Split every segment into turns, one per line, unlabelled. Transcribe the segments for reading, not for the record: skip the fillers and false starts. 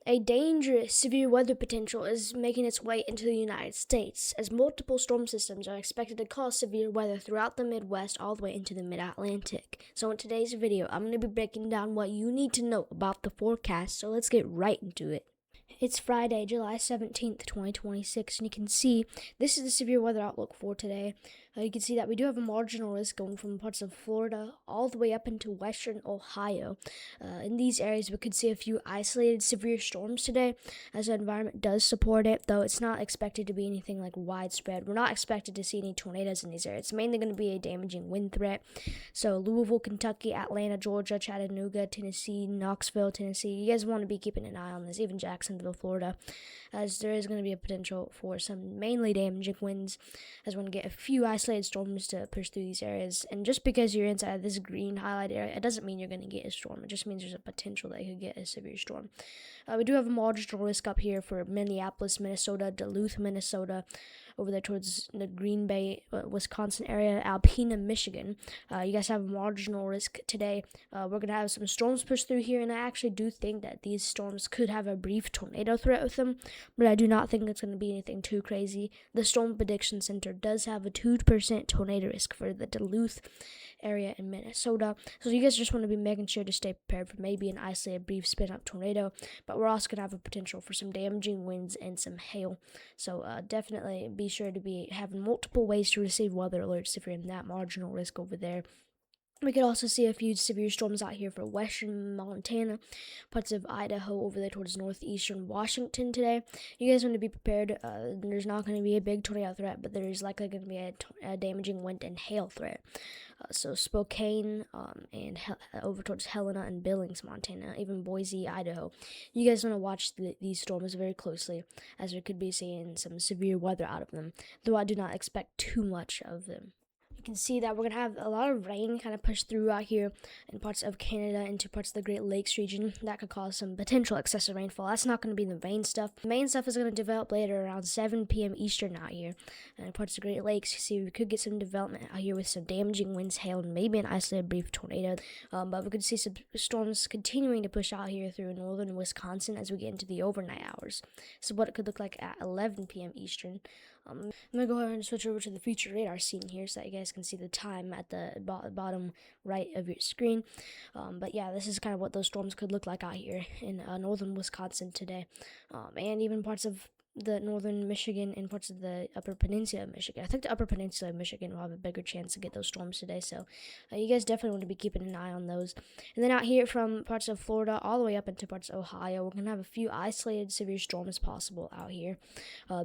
A dangerous severe weather potential is making its way into the United States, as multiple storm systems are expected to cause severe weather throughout the Midwest all the way into the Mid-Atlantic. So in today's video, I'm going to be breaking down what you need to know about the forecast, so let's get right into it. It's Friday, July 17th, 2026, and you can see this is the severe weather outlook for today. You can see that we do have a marginal risk going from parts of Florida all the way up into western Ohio. In these areas, we could see a few isolated severe storms today, as the environment does support it, though it's not expected to be anything like widespread. We're not expected to see any tornadoes in these areas. It's mainly going to be a damaging wind threat. So Louisville, Kentucky, Atlanta, Georgia, Chattanooga, Tennessee, Knoxville, Tennessee. You guys want to be keeping an eye on this, even Jacksonville, Florida, as there is going to be a potential for some mainly damaging winds, as we're going to get a few isolated storms to push through these areas. And just because you're inside this green highlight area, it doesn't mean you're going to get a storm. It just means there's a potential that you could get a severe storm. We do have a marginal risk up here for Minneapolis, Minnesota, Duluth, Minnesota, over there towards the Green Bay, Wisconsin area, Alpena, Michigan. You guys have a marginal risk today. We're going to have some storms push through here, and I actually do think that these storms could have a brief tornado threat with them, but I do not think it's going to be anything too crazy. The Storm Prediction Center does have a 2% tornado risk for the Duluth area in Minnesota, so you guys just want to be making sure to stay prepared for maybe an isolated brief spin-up tornado, but we're also going to have a potential for some damaging winds and some hail, so definitely be sure to be having multiple ways to receive weather alerts if you're in that marginal risk over there. We could also see a few severe storms out here for western Montana, parts of Idaho over there towards northeastern Washington today. You guys want to be prepared. There's not going to be a big tornado threat, but there is likely going to be a damaging wind and hail threat. So Spokane and over towards Helena and Billings, Montana, even Boise, Idaho. You guys want to watch these storms very closely, as we could be seeing some severe weather out of them, though I do not expect too much of them. You can see that we're going to have a lot of rain kind of push through out here in parts of Canada into parts of the Great Lakes region. That could cause some potential excessive rainfall. That's not going to be the main stuff. The main stuff is going to develop later around 7 p.m. Eastern out here. And in parts of the Great Lakes, you see we could get some development out here with some damaging winds, hail, and maybe an isolated brief tornado. But we could see some storms continuing to push out here through northern Wisconsin as we get into the overnight hours. So what it could look like at 11 p.m. Eastern. I'm going to go ahead and switch over to the future radar scene here so that you guys can see the time at the bottom right of your screen. But yeah, this is kind of what those storms could look like out here in northern Wisconsin today, and even parts of the northern Michigan and parts of the upper peninsula of Michigan. I think the upper peninsula of Michigan will have a bigger chance to get those storms today, so you guys definitely want to be keeping an eye on those. And then out here from parts of Florida all the way up into parts of Ohio, we're going to have a few isolated severe storms possible out here.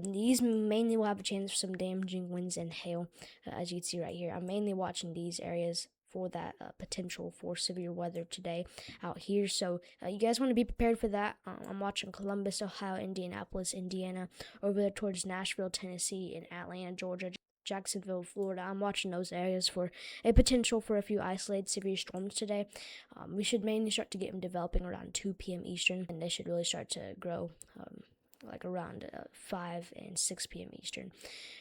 These mainly will have a chance for some damaging winds and hail, as you can see right here. I'm mainly watching these areas for that potential for severe weather today out here, so you guys want to be prepared for that. I'm watching Columbus, Ohio, Indianapolis, Indiana, over there towards Nashville, Tennessee, and Atlanta, Georgia, Jacksonville, Florida. I'm watching those areas for a potential for a few isolated severe storms today. We should mainly start to get them developing around 2 p.m. Eastern, and they should really start to grow like around 5 and 6 p.m. Eastern.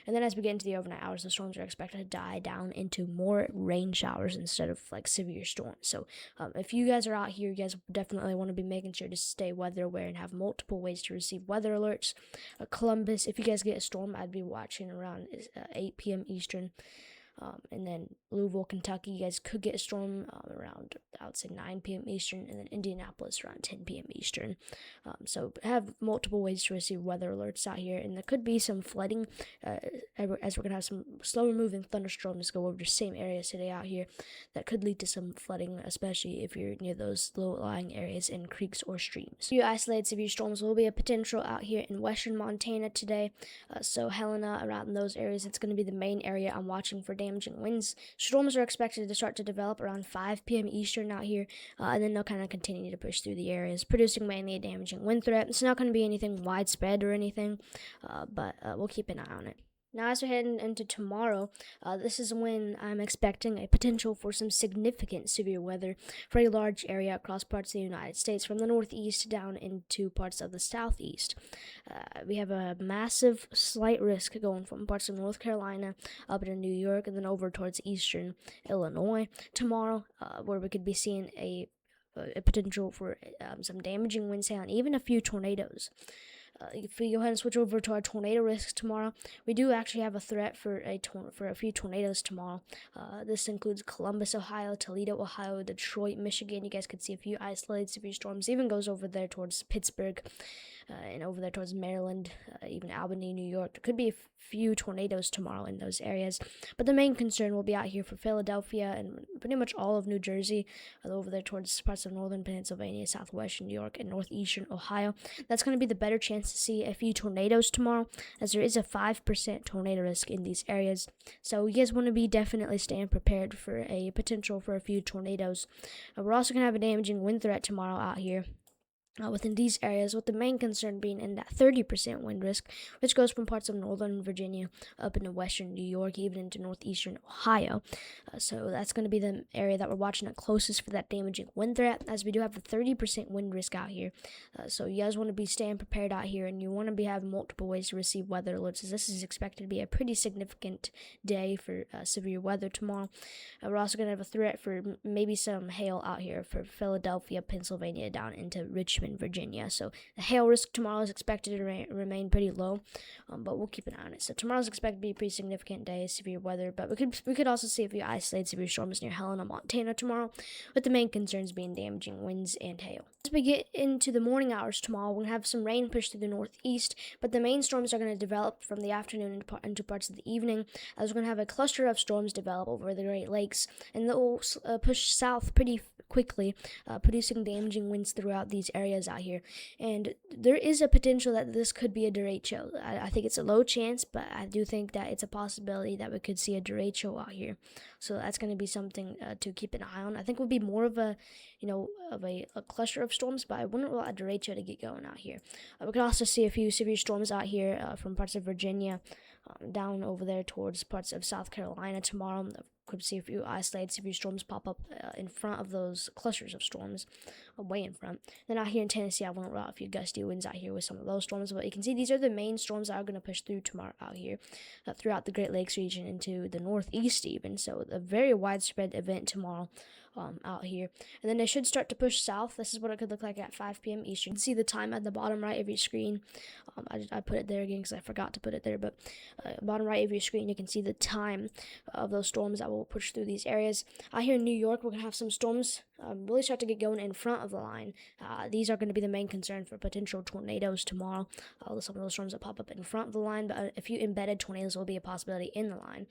And then as we get into the overnight hours, the storms are expected to die down into more rain showers instead of like severe storms. So if you guys are out here, you guys definitely want to be making sure to stay weather aware and have multiple ways to receive weather alerts. Columbus, if you guys get a storm, I'd be watching around 8 p.m. Eastern. And then Louisville, Kentucky, you guys could get a storm around, I would say, 9 p.m. Eastern, and then Indianapolis around 10 p.m. Eastern. So have multiple ways to receive weather alerts out here, and there could be some flooding as we're going to have some slower moving thunderstorms go over the same areas today out here that could lead to some flooding, especially if you're near those low-lying areas in creeks or streams. Few isolated severe storms will be a potential out here in western Montana today, so Helena, around those areas, it's going to be the main area I'm watching for damaging winds. Storms are expected to start to develop around 5 p.m. Eastern out here, and then they'll kind of continue to push through the areas, producing mainly a damaging wind threat. It's not going to be anything widespread or anything, but we'll keep an eye on it. Now, as we're heading into tomorrow, this is when I'm expecting a potential for some significant severe weather for a large area across parts of the United States, from the northeast down into parts of the southeast. We have a massive slight risk going from parts of North Carolina up into New York and then over towards eastern Illinois tomorrow, where we could be seeing a a potential for some damaging winds, hail, and even a few tornadoes. If we go ahead and switch over to our tornado risks tomorrow, we do actually have a threat for a few tornadoes tomorrow. This includes Columbus, Ohio, Toledo, Ohio, Detroit, Michigan. You guys could see a few isolated severe storms. Even goes over there towards Pittsburgh and over there towards Maryland, even Albany, New York. There could be a few tornadoes tomorrow in those areas, but the main concern will be out here for Philadelphia and pretty much all of New Jersey, over there towards parts of northern Pennsylvania, southwestern New York, and northeastern Ohio. That's going to be the better chance to see a few tornadoes tomorrow, as there is a 5% tornado risk in these areas. So you guys want to be definitely staying prepared for a potential for a few tornadoes. We're also going to have a damaging wind threat tomorrow out here. Within these areas, with the main concern being in that 30% wind risk, which goes from parts of northern Virginia up into western New York, even into northeastern Ohio. So that's going to be the area that we're watching it closest for that damaging wind threat, as we do have a 30% wind risk out here. So you guys want to be staying prepared out here, and you want to be having multiple ways to receive weather alerts, as this is expected to be a pretty significant day for severe weather tomorrow. We're also going to have a threat for maybe some hail out here for Philadelphia, Pennsylvania, down into Richmond, Virginia. So the hail risk tomorrow is expected to remain pretty low, but we'll keep an eye on it. So tomorrow's expected to be a pretty significant day, severe weather, but we could also see a few isolated severe storms near Helena, Montana tomorrow, with the main concerns being damaging winds and hail. As we get into the morning hours tomorrow, we're going to have some rain push through the northeast, but the main storms are going to develop from the afternoon into parts of the evening, as we're going to have a cluster of storms develop over the Great Lakes, and they'll push south pretty quickly, producing damaging winds throughout these areas out here. And there is a potential that this could be a derecho. I think it's a low chance, but I do think that it's a possibility that we could see a derecho out here. So that's going to be something to keep an eye on. I think it would be more of a cluster of storms, but I wouldn't rule out a derecho to get going out here. We could also see a few severe storms out here from parts of Virginia down over there towards parts of South Carolina tomorrow. Could see a few isolated severe storms pop up in front of those clusters of storms, way in front. Then out here in Tennessee, I won't rule out a few gusty winds out here with some of those storms, but you can see these are the main storms that are going to push through tomorrow out here, throughout the Great Lakes region into the northeast even. So a very widespread event tomorrow out here. And then they should start to push south. This is what it could look like at 5 p.m. Eastern. You can see the time at the bottom right of your screen. I put it there again because I forgot to put it there, but bottom right of your screen, you can see the time of those storms that will push through these areas. Out here in New York, we're going to have some storms really start to get going in front of the line. These are going to be the main concern for potential tornadoes tomorrow. Some of those storms that pop up in front of the line, but a few embedded tornadoes will be a possibility in the line.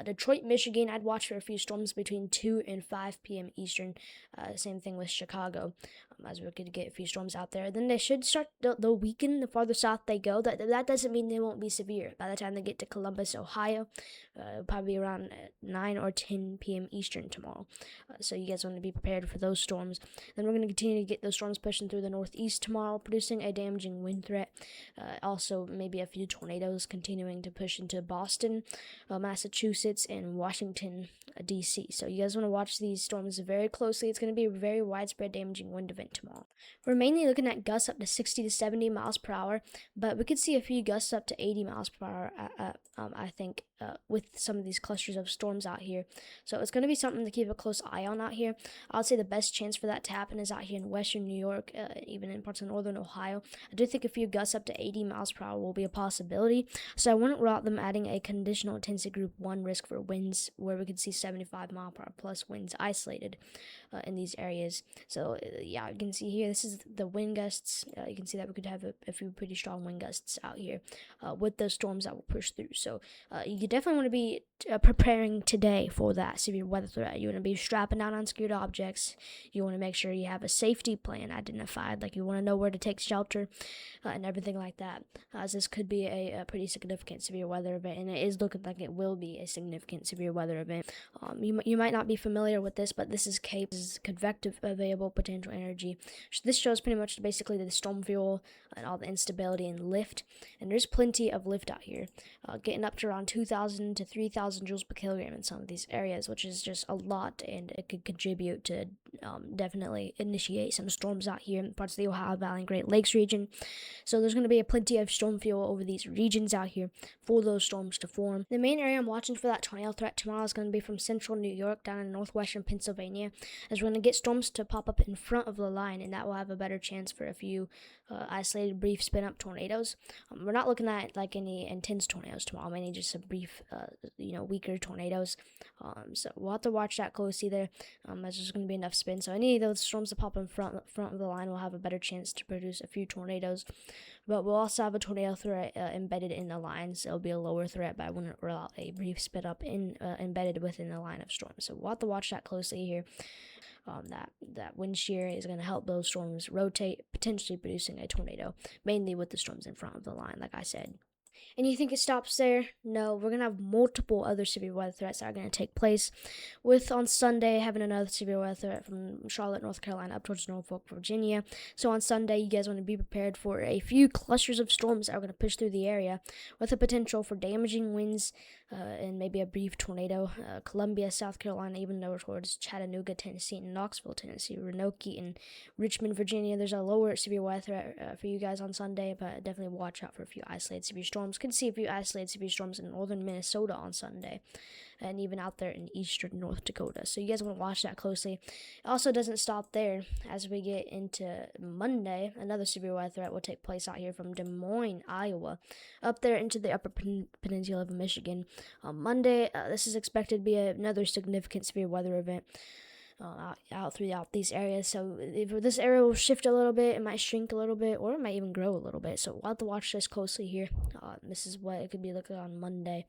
Detroit, Michigan, I'd watch for a few storms between 2 and 5 p.m. Eastern. Same thing with Chicago, as we could get a few storms out there. Then they should start, they'll weaken the farther south they go. That doesn't mean they won't be severe. By the time they get to Columbus, Ohio, probably around 9 or 10 p.m. Eastern tomorrow. So you guys want to be prepared for those storms. Then we're going to continue to get those storms pushing through the northeast tomorrow, producing a damaging wind threat. Also, maybe a few tornadoes continuing to push into Boston, Massachusetts, and Washington, D.C. So you guys want to watch these storms very closely. It's going to be a very widespread damaging wind event tomorrow. We're mainly looking at gusts up to 60 to 70 miles per hour, but we could see a few gusts up to 80 miles per hour, I think, with some of these clusters of storms out here. So it's going to be something to keep a close eye on out here. I would say the best chance for that to happen is out here in western New York, even in parts of northern Ohio. I do think a few gusts up to 80 miles per hour will be a possibility, so I wouldn't rule out them adding a conditional intensity group 1 risk for winds, where we could see 75 mile per hour plus winds isolated in these areas. So yeah, you can see here, this is the wind gusts. You can see that we could have a few pretty strong wind gusts out here with those storms that will push through. So you definitely want to be preparing today for that severe weather threat. You want to be strapping down on secured objects. You want to make sure you have a safety plan identified, like you want to know where to take shelter and everything like that, as this could be a pretty significant severe weather event, and it is looking like it will be a significant severe weather event. You might not be familiar with this, but this is CAPE, this is convective available potential energy. This shows pretty much basically the storm fuel and all the instability and lift, and there's plenty of lift out here, getting up to around 2,000 2,000 to 3,000 joules per kilogram in some of these areas, which is just a lot, and it could contribute to definitely initiate some storms out here in parts of the Ohio Valley and Great Lakes region. So there's going to be plenty of storm fuel over these regions out here for those storms to form. The main area I'm watching for that tornado threat tomorrow is going to be from central New York down in northwestern Pennsylvania, as we're going to get storms to pop up in front of the line, and that will have a better chance for a few isolated brief spin up tornadoes. We're not looking at like any intense tornadoes tomorrow, mainly just some brief weaker tornadoes. So we'll have to watch that closely there, as there's going to be enough spin. So any of those storms that pop in front of the line will have a better chance to produce a few tornadoes. But we'll also have a tornado threat embedded in the line, so it'll be a lower threat, but I wouldn't rule out a brief spin up embedded within the line of storms. So we'll have to watch that closely here. That wind shear is going to help those storms rotate, potentially producing a tornado, mainly with the storms in front of the line, like I said. And you think it stops there? No, we're going to have multiple other severe weather threats that are going to take place, with on Sunday having another severe weather threat from Charlotte, North Carolina, up towards Norfolk, Virginia. So on Sunday, you guys want to be prepared for a few clusters of storms that are going to push through the area, with the potential for damaging winds and maybe a brief tornado. Columbia, South Carolina, even over towards Chattanooga, Tennessee, and Knoxville, Tennessee, Roanoke, and Richmond, Virginia. There's a lower severe weather threat for you guys on Sunday, but definitely watch out for a few isolated severe storms. Could see a few isolated severe storms in northern Minnesota on Sunday, and even out there in eastern North Dakota. So you guys want to watch that closely. It also doesn't stop there. As we get into Monday, another severe weather threat will take place out here from Des Moines, Iowa, up there into the upper peninsula of Michigan. On Monday, this is expected to be another significant severe weather event out throughout these areas. So if this area will shift a little bit, it might shrink a little bit, or it might even grow a little bit. So we'll have to watch this closely here. This is what it could be looking on Monday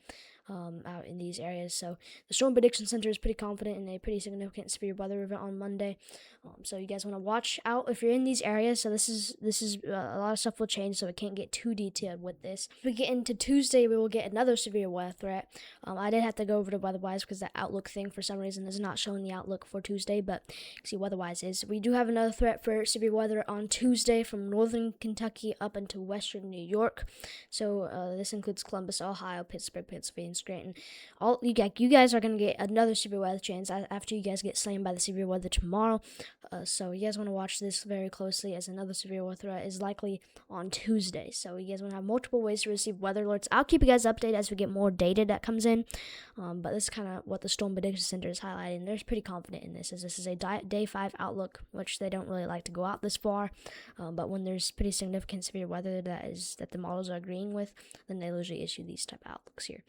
out in these areas. So the Storm Prediction Center is pretty confident in a pretty significant severe weather event on Monday. So you guys want to watch out if you're in these areas. So this is a lot of stuff will change, so we can't get too detailed with this. If we get into Tuesday, we will get another severe weather threat. I did have to go over to WeatherWise because the Outlook thing for some reason is not showing the Outlook for Tuesday, but see WeatherWise is. We do have another threat for severe weather on Tuesday from northern Kentucky up into western New York. So this includes Columbus, Ohio, Pittsburgh, Pennsylvania, and Scranton. You guys are going to get another severe weather chance after you guys get slammed by the severe weather tomorrow. So you guys want to watch this very closely, as another severe weather threat is likely on Tuesday. So you guys want to have multiple ways to receive weather alerts. I'll keep you guys updated as we get more data that comes in. But this is kind of what the Storm Prediction Center is highlighting. They're pretty confident in this, as this is a day 5 outlook, which they don't really like to go out this far. But when there's pretty significant severe weather that the models are agreeing with, then they usually issue these type of outlooks here.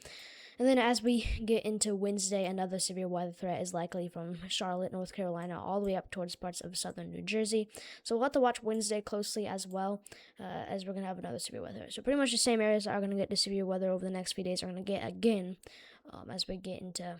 And then as we get into Wednesday, another severe weather threat is likely from Charlotte, North Carolina, all the way up towards parts of southern New Jersey. So we'll have to watch Wednesday closely as well, as we're going to have another severe weather. So pretty much the same areas that are going to get the severe weather over the next few days are going to get again as we get into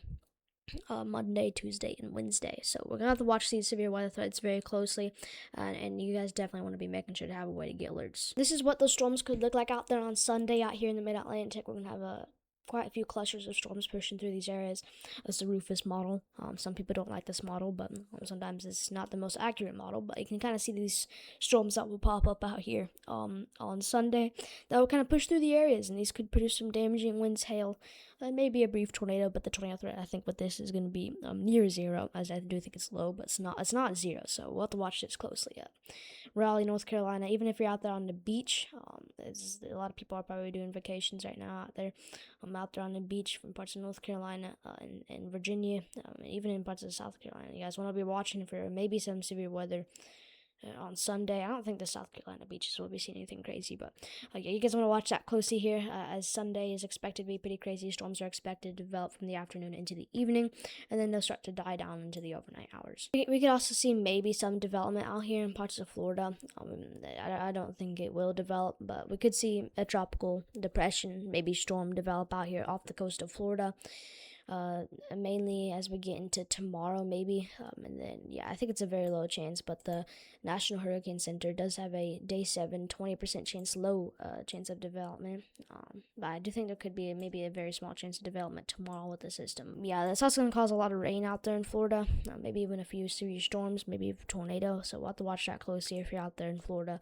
Monday, Tuesday, and Wednesday. So we're going to have to watch these severe weather threats very closely, and you guys definitely want to be making sure to have a way to get alerts. This is what those storms could look like out there on Sunday out here in the Mid-Atlantic. We're going to have quite a few clusters of storms pushing through these areas. That's the Rufus model. Some people don't like this model, but sometimes it's not the most accurate model. But you can kind of see these storms that will pop up out here on Sunday that will kind of push through the areas, and these could produce some damaging winds, hail, and maybe a brief tornado. But the tornado threat, I think, with this is going to be near zero, as I do think it's low, but it's not zero. So we'll have to watch this closely. Raleigh, North Carolina. Even if you're out there on the beach, a lot of people are probably doing vacations right now out there. Out there on the beach from parts of North Carolina and Virginia, even in parts of South Carolina. You guys want to be watching for maybe some severe weather on Sunday. I don't think the South Carolina beaches will be seeing anything crazy, but you guys want to watch that closely here, as Sunday is expected to be pretty crazy. Storms are expected to develop from the afternoon into the evening, and then they'll start to die down into the overnight hours. We could also see maybe some development out here in parts of Florida. I don't think it will develop, but we could see a tropical depression, maybe storm, develop out here off the coast of Florida. Mainly as we get into tomorrow, maybe, and then I think it's a very low chance, but the National Hurricane Center does have a day 7 20% chance, low chance of development, but I do think there could be maybe a very small chance of development tomorrow with the system. That's also going to cause a lot of rain out there in Florida, maybe even a few serious storms, maybe a tornado, so we'll have to watch that closely if you're out there in Florida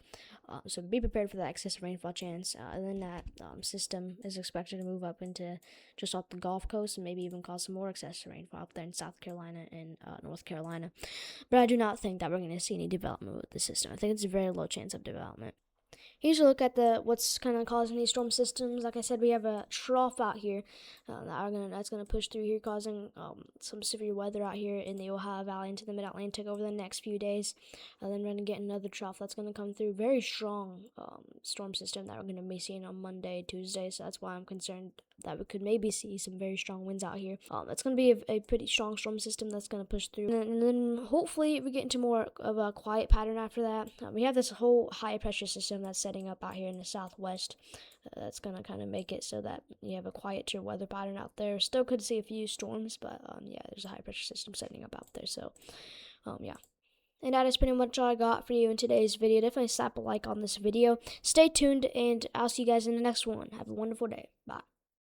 So be prepared for that excessive rainfall chance. And then that system is expected to move up into just off the Gulf Coast and maybe even cause some more excessive rainfall up there in South Carolina and North Carolina. But I do not think that we're going to see any development with the system. I think it's a very low chance of development. Here's a look at what's kind of causing these storm systems. Like I said, we have a trough out here that's gonna push through here, causing some severe weather out here in the Ohio Valley into the Mid-Atlantic over the next few days. And then we're gonna get another trough that's gonna come through. Very strong storm system that we're gonna be seeing on Monday, Tuesday. So that's why I'm concerned that we could maybe see some very strong winds out here. That's going to be a pretty strong storm system that's going to push through. And then hopefully we get into more of a quiet pattern after that. We have this whole high pressure system that's setting up out here in the southwest. That's going to kind of make it so that you have a quieter weather pattern out there. Still could see a few storms, but yeah, there's a high pressure system setting up out there. So, yeah. And that is pretty much all I got for you in today's video. Definitely slap a like on this video. Stay tuned, and I'll see you guys in the next one. Have a wonderful day. Bye.